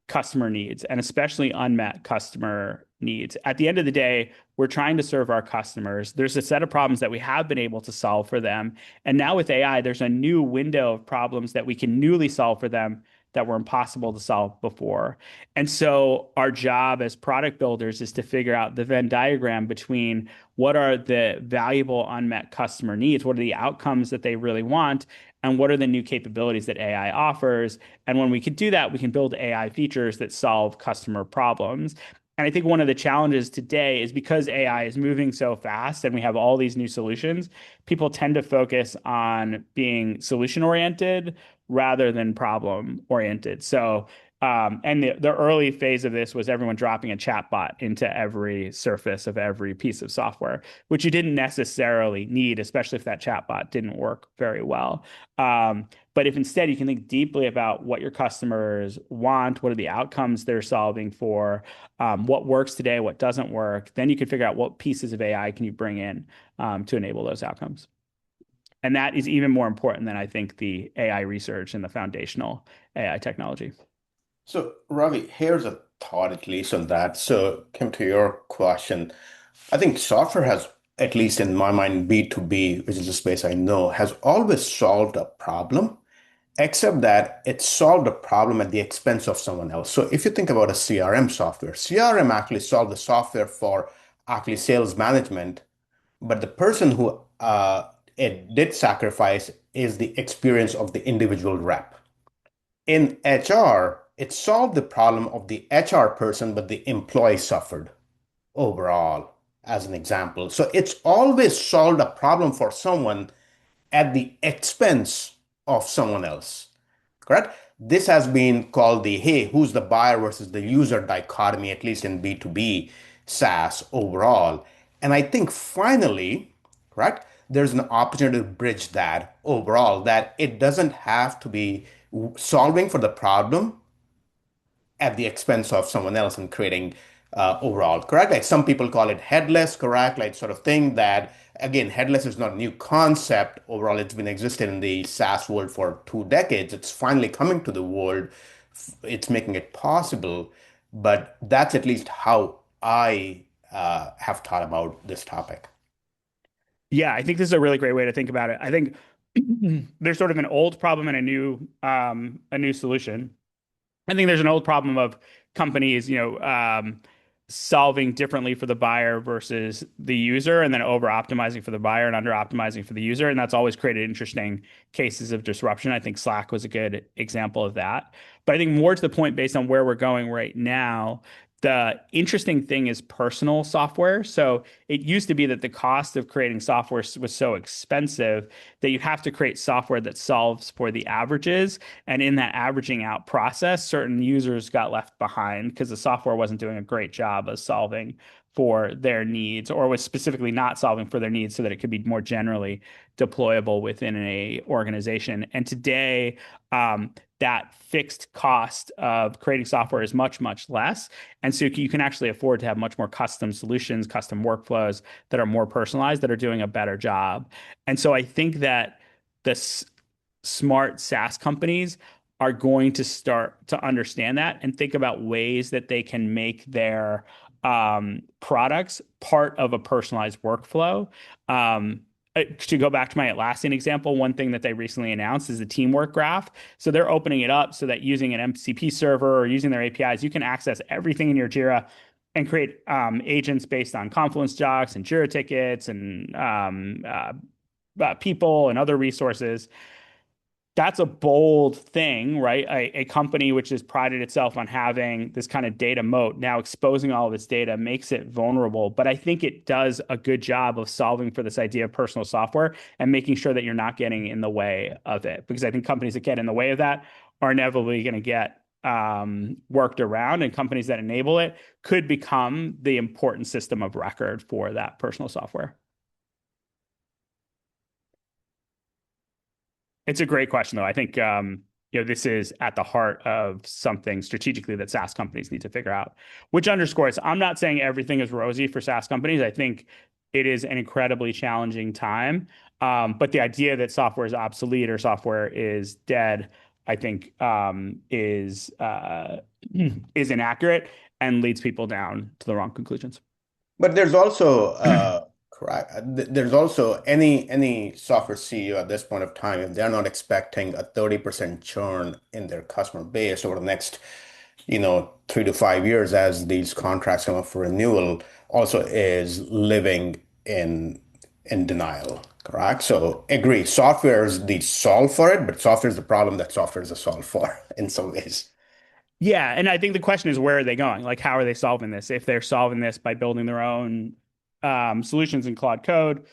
customer needs, and especially unmet customer needs. At the end of the day, we're trying to serve our customers. There's a set of problems that we have been able to solve for them. And now with AI, there's a new window of problems that we can newly solve for them that were impossible to solve before. And so our job as product builders is to figure out the Venn diagram between what are the valuable unmet customer needs, what are the outcomes that they really want, and what are the new capabilities that AI offers. And when we can do that, we can build AI features that solve customer problems. And I think one of the challenges today is because AI is moving so fast and we have all these new solutions, people tend to focus on being solution oriented rather than problem oriented. So, and the early phase of this was everyone dropping a chatbot into every surface of every piece of software, which you didn't necessarily need, especially if that chatbot didn't work very well. But if instead you can think deeply about what your customers want, what are the outcomes they're solving for, what works today, what doesn't work, then you can figure out what pieces of AI can you bring in to enable those outcomes. And that is even more important than I think the AI research and the foundational AI technology. So, Ravi, here's a thought at least on that. So, Kim, to your question, I think software has, at least in my mind, B2B, which is a space I know, has always solved a problem, except that it solved a problem at the expense of someone else. So, if you think about a CRM software, CRM actually solved the software for actually sales management, but the person who it did sacrifice is the experience of the individual rep. In HR, it solved the problem of the HR person, but the employee suffered overall, as an example. So it's always solved a problem for someone at the expense of someone else. Correct? This has been called the hey, who's the buyer versus the user dichotomy, at least in B2B SaaS overall. And I think finally, correct, there's an opportunity to bridge that overall, that it doesn't have to be solving for the problem at the expense of someone else and creating overall, correct? Like some people call it headless, correct? Like sort of thing that, again, headless is not a new concept. Overall, it's been existed in the SaaS world for 2 decades. It's finally coming to the world. It's making it possible. But that's at least how I have thought about this topic. Yeah, I think this is a really great way to think about it. I think there's sort of an old problem and a new solution. I think there's an old problem of companies, solving differently for the buyer versus the user, and then over optimizing for the buyer and under optimizing for the user. And that's always created interesting cases of disruption. I think Slack was a good example of that. But I think more to the point, based on where we're going right now, the interesting thing is personal software. So it used to be that the cost of creating software was so expensive that you have to create software that solves for the averages. And in that averaging out process, certain users got left behind because the software wasn't doing a great job of solving for their needs, or was specifically not solving for their needs so that it could be more generally deployable within a organization. And today, that fixed cost of creating software is much, much less. And so you can actually afford to have much more custom solutions, custom workflows that are more personalized, that are doing a better job. And so I think that this smart SaaS companies are going to start to understand that and think about ways that they can make their products part of a personalized workflow. To go back to my Atlassian example, one thing that they recently announced is the teamwork graph. So they're opening it up so that using an MCP server or using their APIs, you can access everything in your Jira and create agents based on Confluence docs and Jira tickets and people and other resources. That's a bold thing, right? A company which has prided itself on having this kind of data moat, now exposing all of its data makes it vulnerable. But I think it does a good job of solving for this idea of personal software and making sure that you're not getting in the way of it. Because I think companies that get in the way of that are inevitably going to get worked around, and companies that enable it could become the important system of record for that personal software. It's a great question, though. I think this is at the heart of something strategically that SaaS companies need to figure out, which underscores I'm not saying everything is rosy for SaaS companies. I think it is an incredibly challenging time. But the idea that software is obsolete or software is dead, I think, is inaccurate and leads people down to the wrong conclusions. But there's also correct. There's also any software CEO at this point of time, if they're not expecting a 30% churn in their customer base over the next, 3 to 5 years as these contracts come up for renewal, also is living in denial. Correct. So agree. Software is the solve for it, but software is the problem that software is a solve for in some ways. Yeah, and I think the question is, where are they going? Like, how are they solving this? If they're solving this by building their own solutions in Claude Code,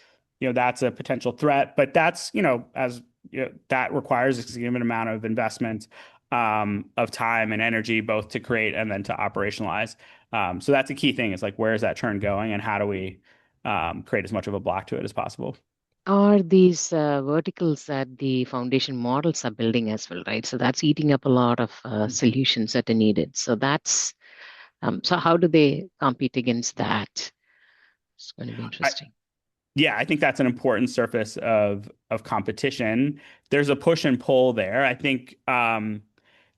that's a potential threat. But that's, that requires a significant amount of investment of time and energy, both to create and then to operationalize. So that's a key thing. Is like, where is that churn going, and how do we create as much of a block to it as possible? Are these verticals that the foundation models are building as well, right? So that's eating up a lot of solutions that are needed. So that's so how do they compete against that? It's going to be interesting. Yeah, I think that's an important surface of competition. There's a push and pull there. I think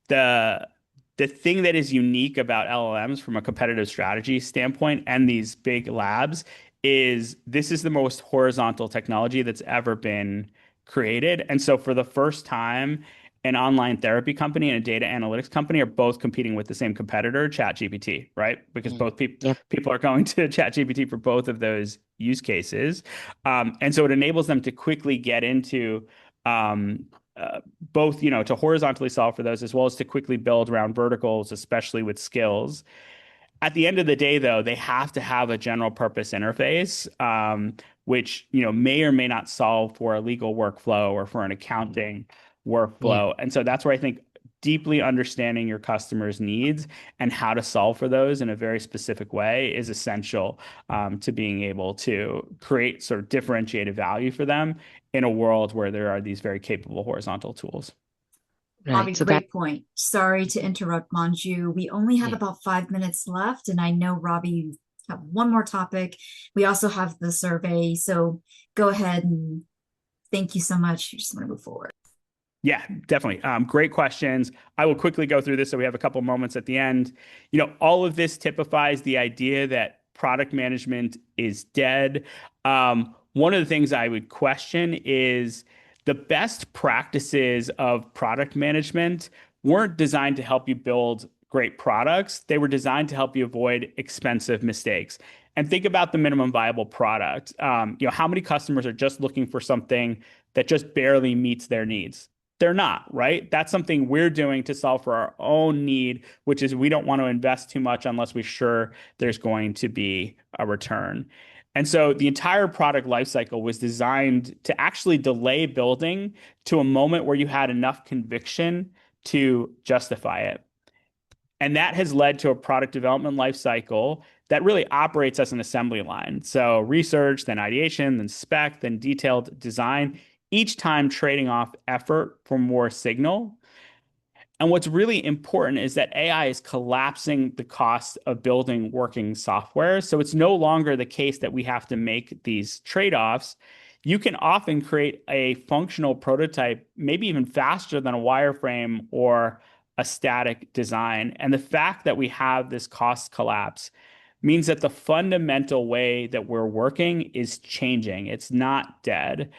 the the thing that is unique about LLMs from a competitive strategy standpoint and these big labs is this is the most horizontal technology that's ever been created. And so for the first time, an online therapy company and a data analytics company are both competing with the same competitor, ChatGPT, right? Because both Yep. people are going to ChatGPT for both of those use cases. And so it enables them to quickly get into both, to horizontally solve for those as well as to quickly build around verticals, especially with skills. At the end of the day, though, they have to have a general purpose interface, which may or may not solve for a legal workflow or for an accounting workflow. Yeah. And so that's where I think deeply understanding your customers' needs and how to solve for those in a very specific way is essential to being able to create sort of differentiated value for them in a world where there are these very capable horizontal tools. Bobby, Right. So that, great point. Sorry to interrupt, Manju. We only have yeah. about 5 minutes left, and I know, Robbie, you have one more topic. We also have the survey, so go ahead and thank you so much. You just want to move forward. Yeah, definitely. Great questions. I will quickly go through this so we have a couple moments at the end. All of this typifies the idea that product management is dead. One of the things I would question is the best practices of product management weren't designed to help you build great products. They were designed to help you avoid expensive mistakes. And think about the minimum viable product. How many customers are just looking for something that just barely meets their needs? They're not, right? That's something we're doing to solve for our own need, which is we don't want to invest too much unless we're sure there's going to be a return. And so the entire product lifecycle was designed to actually delay building to a moment where you had enough conviction to justify it. And that has led to a product development lifecycle that really operates as an assembly line. So research, then ideation, then spec, then detailed design, each time trading off effort for more signal. And what's really important is that AI is collapsing the cost of building working software. So it's no longer the case that we have to make these trade-offs. You can often create a functional prototype, maybe even faster than a wireframe or a static design. And the fact that we have this cost collapse means that the fundamental way that we're working is changing. It's not dead.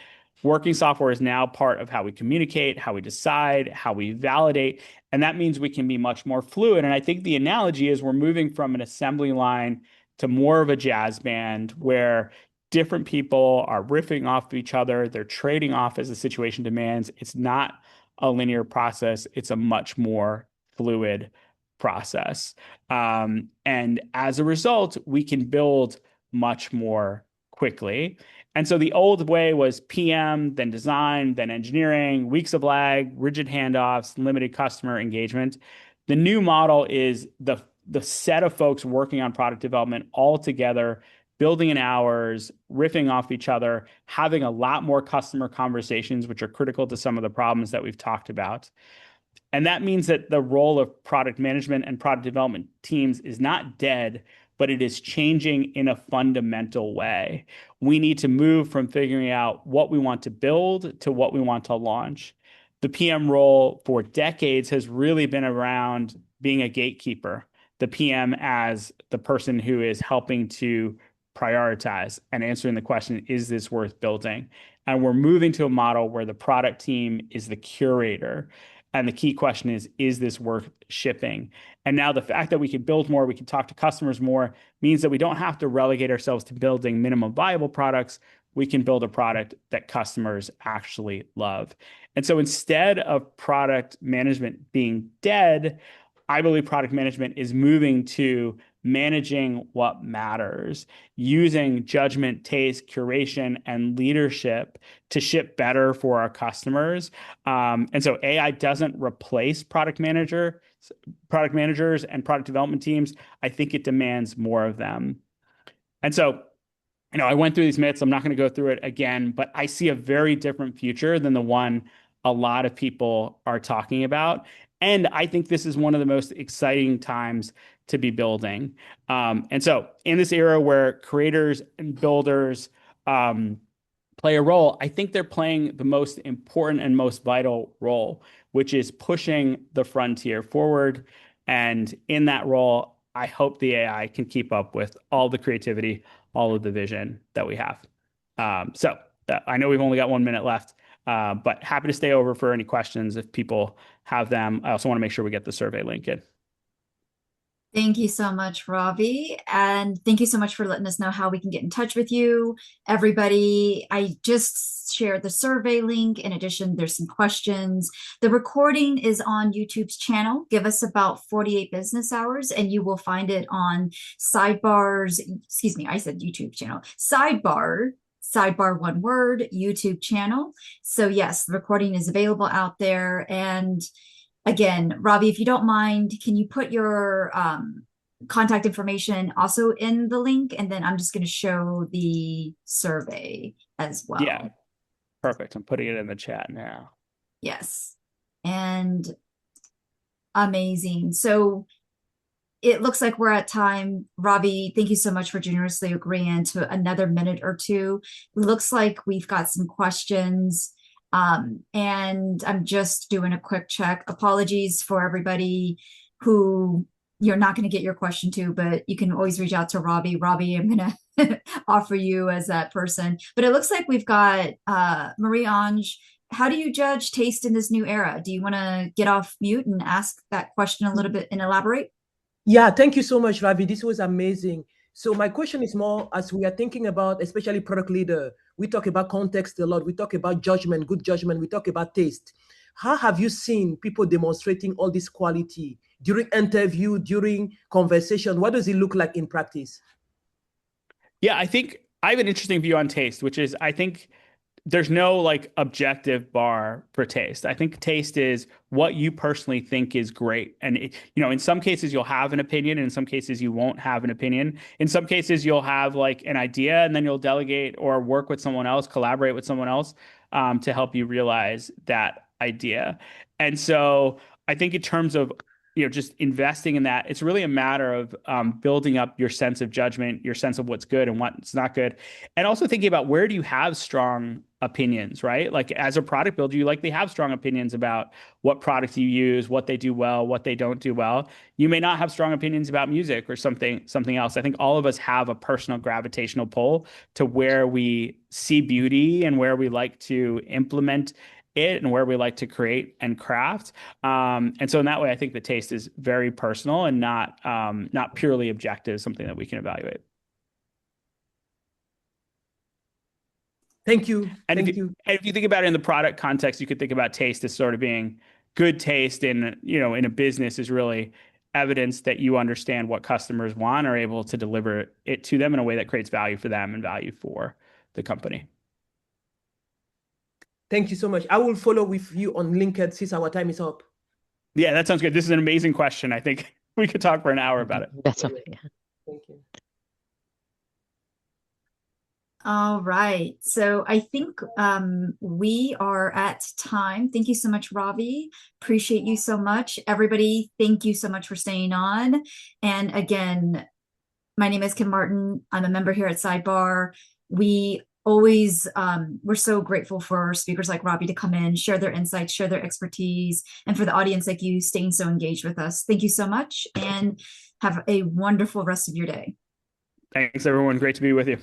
Working software is now part of how we communicate, how we decide, how we validate. And that means we can be much more fluid. And I think the analogy is we're moving from an assembly line to more of a jazz band where different people are riffing off of each other. They're trading off as the situation demands. It's not a linear process. It's a much more fluid process. And as a result, we can build much more quickly. And so the old way was PM, then design, then engineering, weeks of lag, rigid handoffs, limited customer engagement. The new model is the set of folks working on product development all together, building in hours, riffing off each other, having a lot more customer conversations, which are critical to some of the problems that we've talked about. And that means that the role of product management and product development teams is not dead, but it is changing in a fundamental way. We need to move from figuring out what we want to build to what we want to launch. The PM role for decades has really been around being a gatekeeper, the PM as the person who is helping to prioritize and answering the question, is this worth building? And we're moving to a model where the product team is the curator. And the key question is this worth shipping? And now the fact that we can build more, we can talk to customers more, means that we don't have to relegate ourselves to building minimum viable products. We can build a product that customers actually love. And so instead of product management being dead, I believe product management is moving to managing what matters, using judgment, taste, curation, and leadership to ship better for our customers. And so AI doesn't replace product managers and product development teams. I think it demands more of them. And so, I went through these myths. I'm not going to go through it again, but I see a very different future than the one a lot of people are talking about. And I think this is one of the most exciting times to be building. And so in this era where creators and builders play a role, I think they're playing the most important and most vital role, which is pushing the frontier forward. And in that role, I hope the AI can keep up with all the creativity, all of the vision that we have. I know we've only got 1 minute left, but happy to stay over for any questions if people have them. I also want to make sure we get the survey link in. Thank you so much, Ravi. And thank you so much for letting us know how we can get in touch with you. Everybody, I just shared the survey link. In addition, there's some questions. The recording is on YouTube's channel. Give us about 48 business hours and you will find it on Sidebar's, excuse me, I said YouTube channel, Sidebar one word, YouTube channel. So yes, the recording is available out there. And again, Ravi, if you don't mind, can you put your contact information also in the link? And then I'm just going to show the survey as well. Yeah, perfect. I'm putting it in the chat now. Yes. And amazing. So it looks like we're at time. Ravi, thank you so much for generously agreeing to another minute or two. Looks like we've got some questions. And I'm just doing a quick check. Apologies for everybody who you're not going to get your question to, but you can always reach out to Ravi. Ravi, I'm going to offer you as that person. But it looks like we've got Marie-Ange. How do you judge taste in this new era? Do you want to get off mute and ask that question a little bit and elaborate? Yeah, thank you so much, Ravi. This was amazing. So my question is more as we are thinking about, especially product leader, we talk about context a lot. We talk about judgment, good judgment. We talk about taste. How have you seen people demonstrating all this quality during interview, during conversation? What does it look like in practice? Yeah, I think I have an interesting view on taste, which is I think there's no like objective bar for taste. I think taste is what you personally think is great. And in some cases you'll have an opinion, and in some cases you won't have an opinion. In some cases you'll have like an idea and then you'll delegate or work with someone else, collaborate with someone else to help you realize that idea. And so I think in terms of just investing in that, it's really a matter of building up your sense of judgment, your sense of what's good and what's not good. And also thinking about where do you have strong opinions, right? Like as a product builder, you likely have strong opinions about what products you use, what they do well, what they don't do well. You may not have strong opinions about music or something else. I think all of us have a personal gravitational pull to where we see beauty and where we like to implement it and where we like to create and craft. And so in that way, I think the taste is very personal and not purely objective, something that we can evaluate. Thank you. And Thank you. And if you think about it in the product context, you could think about taste as sort of being good taste in a business is really evidence that you understand what customers want, are able to deliver it to them in a way that creates value for them and value for the company. Thank you so much. I will follow with you on LinkedIn since our time is up. Yeah, that sounds good. This is an amazing question. I think we could talk for an hour about it. That's okay. Yeah. Thank you. All right. So I think we are at time. Thank you so much, Ravi. Appreciate you so much. Everybody, thank you so much for staying on. And again, my name is Kim Martin. I'm a member here at Sidebar. We always, we're so grateful for speakers like Ravi to come in, share their insights, share their expertise, and for the audience like you staying so engaged with us. Thank you so much and have a wonderful rest of your day. Thanks, everyone. Great to be with you.